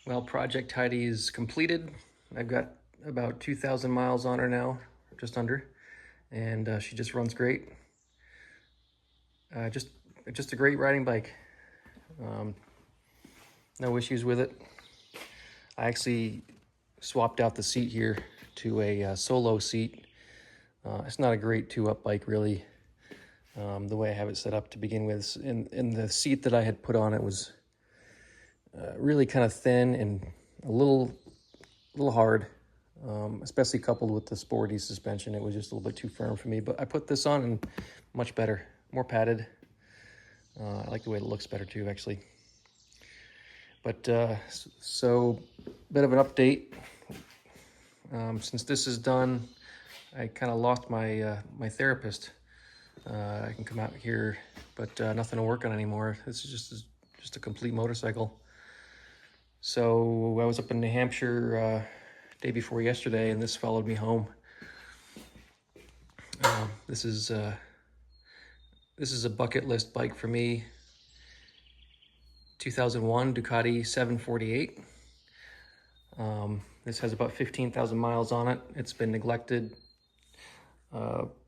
Well, Project Heidi is completed. I've got about 2,000 miles on her now, just under, and she just runs great. Uh, just, just a great riding bike. Um, no issues with it. I actually swapped out the seat here to a solo seat. It's not a great two-up bike, really. The way I have it set up to begin with, and the seat that I had put on it was really kind of thin and a little hard, especially coupled with the sporty suspension. It was just a little bit too firm for me, but I put this on and much better, more padded. I like the way it looks better too, actually. But so, bit of an update. Since this is done, I kind of lost my my therapist. I can come out here, but nothing to work on anymore. This is just a complete motorcycle. So I was up in New Hampshire day before yesterday, and this followed me home. This is a bucket list bike for me. 2001 Ducati 748. This has about 15,000 miles on it. It's been neglected.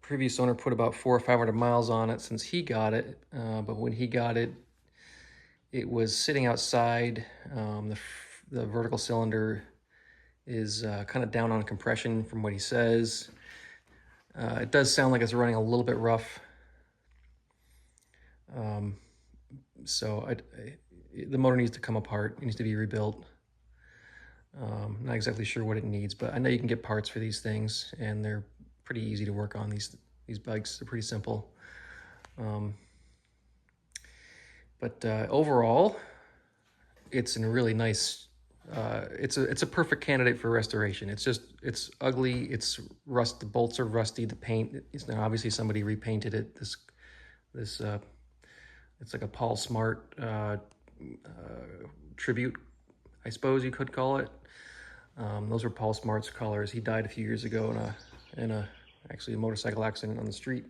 Previous owner put about 400 or 500 miles on it since he got it, but when he got it, it was sitting outside. The vertical cylinder is kind of down on compression from what he says. It does sound like it's running a little bit rough. So the motor needs to come apart. It needs to be rebuilt. Not exactly sure what it needs, but I know you can get parts for these things, and they're pretty easy to work on. These bikes are pretty simple. But overall, it's in a really nice. It's a perfect candidate for restoration. It's ugly. It's rust. The bolts are rusty. The paint is now obviously somebody repainted it. This it's like a Paul Smart tribute, I suppose you could call it. Those were Paul Smart's colors. He died a few years ago in actually a motorcycle accident on the street.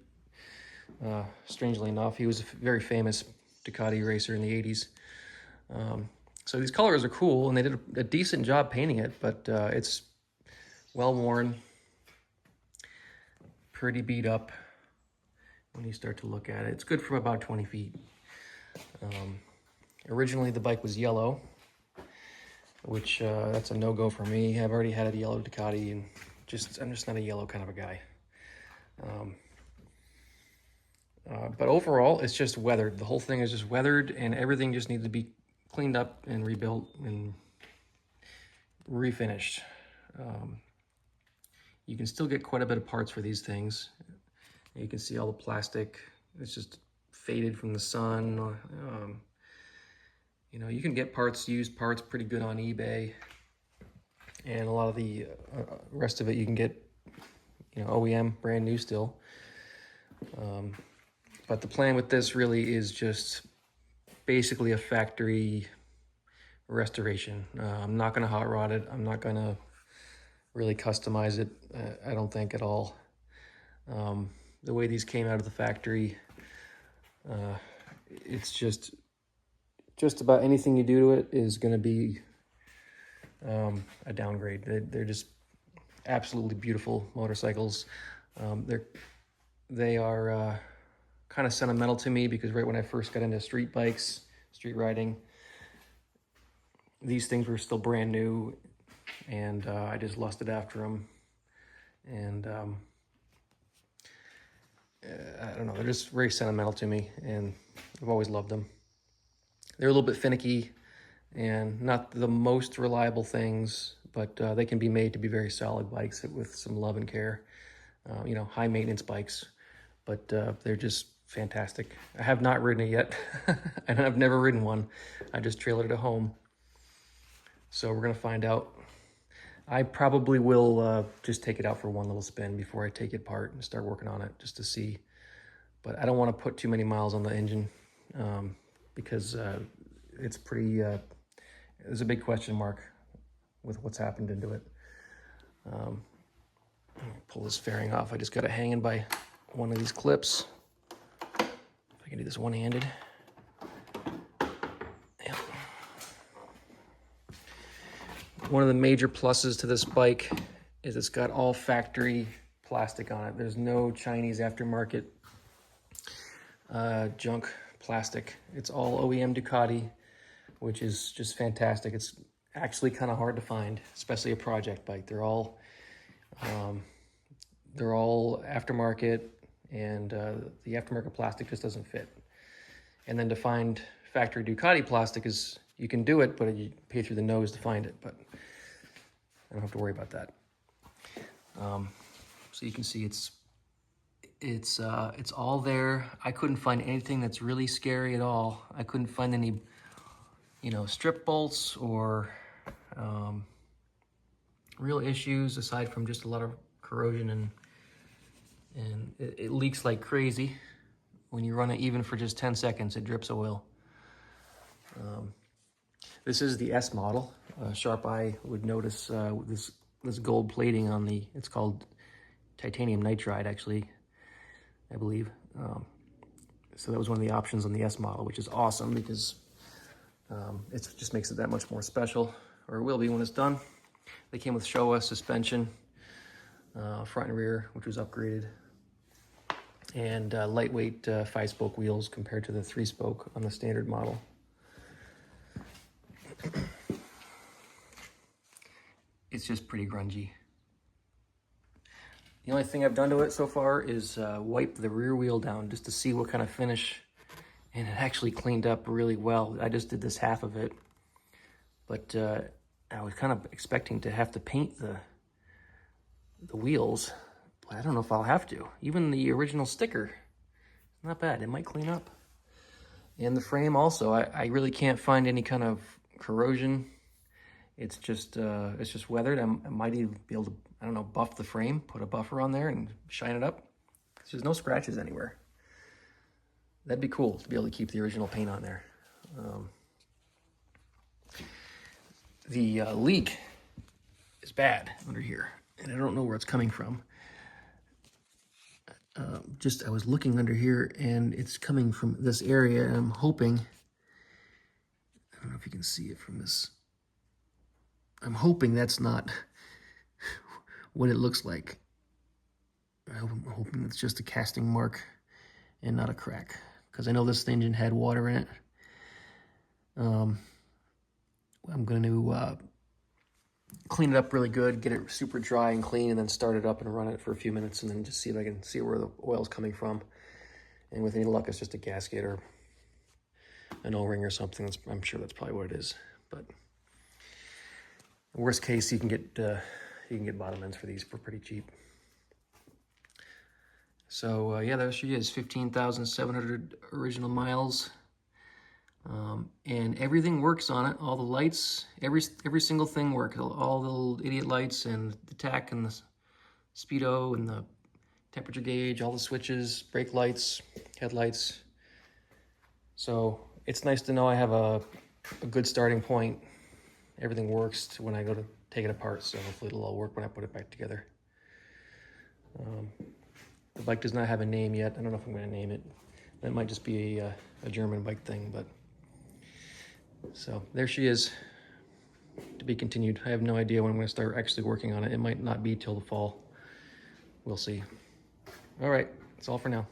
Strangely enough, he was a very famous Ducati racer in the 80s. So these colors are cool, and they did a decent job painting it, but it's well worn, pretty beat up when you start to look at it. It's good from about 20 feet. Originally, the bike was yellow, which that's a no-go for me. I've already had a yellow Ducati, and I'm just not a yellow kind of a guy. But overall, it's just weathered. The whole thing is just weathered, and everything just needs to be cleaned up and rebuilt and refinished. You can still get quite a bit of parts for these things. You can see all the plastic. It's just faded from the sun. You know, you can get parts, used parts, pretty good on eBay. And a lot of the rest of it you can get, you know, OEM, brand new still. But the plan with this really is just basically a factory restoration. I'm not going to hot rod it. I'm not going to really customize it, I don't think at all. The way these came out of the factory, it's just about anything you do to it is going to be a downgrade. They're just absolutely beautiful motorcycles. They are kind of sentimental to me because right when I first got into street riding, these things were still brand new, and I just lusted after them. And I don't know, they're just very sentimental to me, and I've always loved them. They're a little bit finicky and not the most reliable things, but they can be made to be very solid bikes with some love and care. You know, high maintenance bikes, but they're just fantastic. I have not ridden it yet, and I've never ridden one. I just trailered it at home. So we're gonna find out. I probably will just take it out for one little spin before I take it apart and start working on it just to see. But I don't want to put too many miles on the engine because it's pretty, there's a big question mark with what's happened into it. Pull this fairing off. I just got it hanging by one of these clips. If I can do this one-handed. Yep. One of the major pluses to this bike is it's got all factory plastic on it. There's no Chinese aftermarket junk plastic. It's all OEM Ducati, which is just fantastic. It's actually kind of hard to find, especially a project bike. They're all aftermarket, and the aftermarket plastic just doesn't fit. And then to find factory Ducati plastic is, you can do it, but you pay through the nose to find it, but I don't have to worry about that. So you can see it's all there. I couldn't find anything that's really scary at all. I couldn't find any, strip bolts or real issues aside from just a lot of corrosion, and it leaks like crazy. When you run it even for just 10 seconds, it drips oil. This is the S model. Sharp eye would notice this gold plating on the, it's called titanium nitride, actually, I believe. So that was one of the options on the S model, which is awesome because it just makes it that much more special, or it will be when it's done. They came with Showa suspension, front and rear, which was upgraded, and lightweight 5-spoke wheels compared to the 3-spoke on the standard model. It's just pretty grungy. The only thing I've done to it so far is wipe the rear wheel down just to see what kind of finish, and it actually cleaned up really well. I just did this half of it, but I was kind of expecting to have to paint the wheels, but I don't know if I'll have to. Even the original sticker, not bad. It might clean up. And the frame also, I really can't find any kind of corrosion. It's just weathered. I might even be able to, I don't know, buff the frame, put a buffer on there and shine it up. There's no scratches anywhere. That'd be cool to be able to keep the original paint on there. The leak is bad under here, and I don't know where it's coming from. I was looking under here, and it's coming from this area, and I'm hoping, I don't know if you can see it from this, I'm hoping that's not what it looks like. I'm hoping it's just a casting mark and not a crack, because I know this engine had water in it. I'm going to clean it up really good, get it super dry and clean, and then start it up and run it for a few minutes, and then just see if I can see where the oil's coming from. And with any luck, it's just a gasket or an O-ring or something. I'm sure that's probably what it is. But worst case, you can get bottom ends for these for pretty cheap. So yeah, there she is, 15,700 original miles. And everything works on it. All the lights, every single thing works. All the little idiot lights and the tach and the speedo and the temperature gauge, all the switches, brake lights, headlights. So it's nice to know I have a good starting point. Everything works when I go to take it apart, so hopefully it'll all work when I put it back together. The bike does not have a name yet. I don't know if I'm going to name it. That might just be a German bike thing, but so there she is, to be continued. I have no idea when I'm going to start actually working on it. It might not be till the fall. We'll see. All right, that's all for now.